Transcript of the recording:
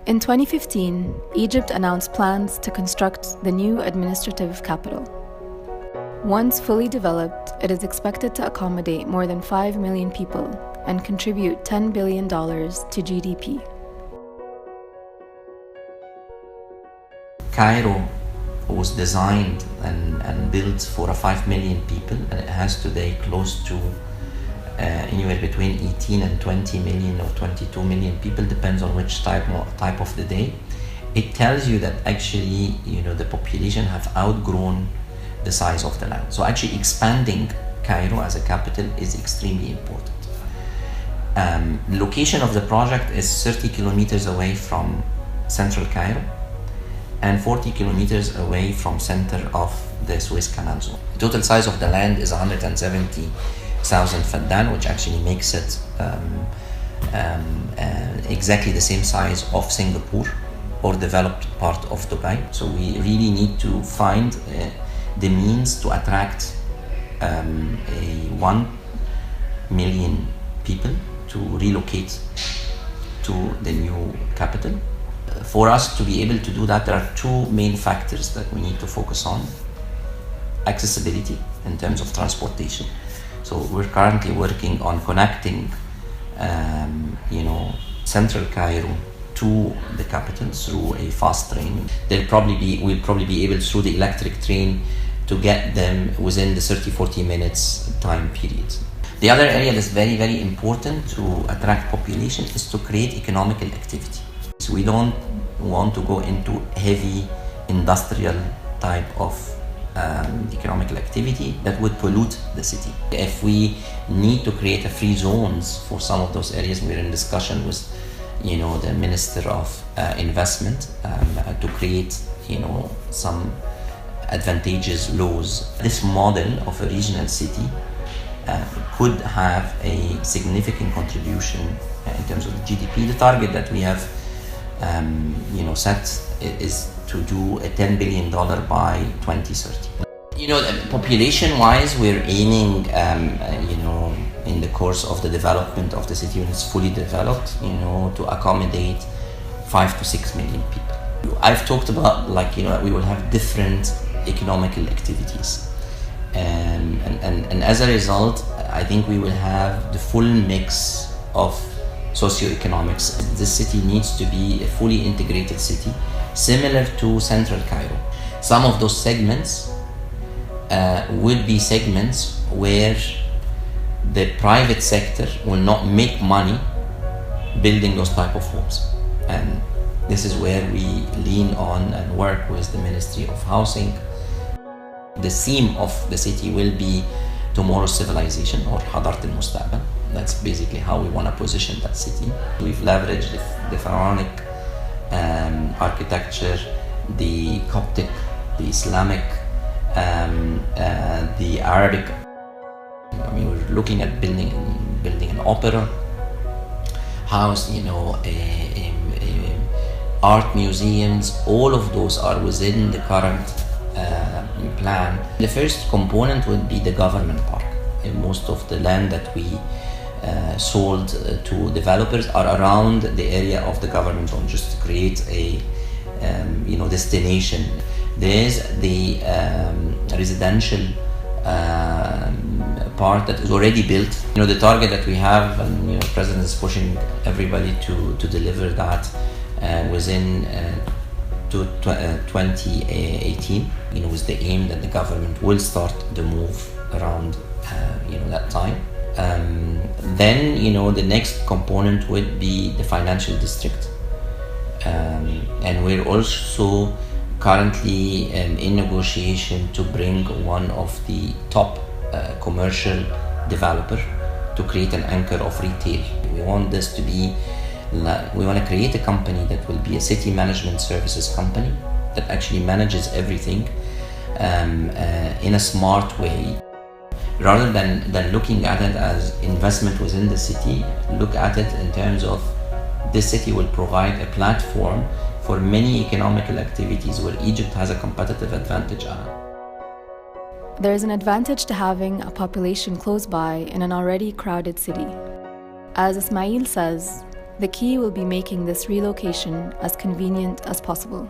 In 2015, Egypt announced plans to construct the new administrative capital. Once fully developed, it is expected to accommodate more than 5 million people and contribute $10 billion to GDP. Cairo was designed and built for 5 million people, and it has today close to anywhere between 18 and 20 million or 22 million people, depends on which type of the day. It tells you that actually, the population have outgrown the size of the land. So actually expanding Cairo as a capital is extremely important. Location of the project is 30 kilometers away from central Cairo and 40 kilometers away from center of the Suez Canal zone. The total size of the land is 170,000 feddans, which actually makes it exactly the same size of Singapore or developed part of Dubai. So we really need to find the means to attract 1 million people to relocate to the new capital. For us to be able to do that, there are two main factors that we need to focus on. Accessibility in terms of transportation. So we're currently working on connecting, central Cairo to the capital through a fast train. We'll probably be able through the electric train to get them within the 30-40 minutes time period. The other area that's very, very important to attract population is to create economical activity. So we don't want to go into heavy industrial type of economical activity that would pollute the city. If we need to create a free zones for some of those areas, we're in discussion with the Minister of Investment to create some advantageous laws. This model of a regional city could have a significant contribution in terms of GDP. The target that we have set is to do a $10 billion by 2030. Population-wise, we're aiming, in the course of the development of the city when it's fully developed, to accommodate 5 to 6 million people. I've talked about we will have different economical activities, and as a result, I think we will have the full mix of socio-economics. This city needs to be a fully integrated city, similar to central Cairo. Some of those segments would be segments where the private sector will not make money building those type of homes. And this is where we lean on and work with the Ministry of Housing. The theme of the city will be tomorrow's civilization, or Hadarat al-Mustaqbal. That's basically how we want to position that city. We've leveraged the pharaonic architecture, the Coptic, the Islamic, the Arabic. We're looking at building an opera house, art museums. All of those are within the current plan. The first component would be the government park. Most of the land that we sold to developers are around the area of the government zone, just to create a destination. There's the residential part that is already built. The target that we have, and the President is pushing everybody to deliver that within 2018, with the aim that the government will start the move around that time. Then the next component would be the financial district, and we're also currently in negotiation to bring one of the top commercial developer to create an anchor of retail. We want this to be we want to create a company that will be a city management services company that actually manages everything in a smart way. Rather than looking at it as investment within the city, look at it in terms of this city will provide a platform for many economical activities where Egypt has a competitive advantage on. There is an advantage to having a population close by in an already crowded city. As Ismail says, The key will be making this relocation as convenient as possible.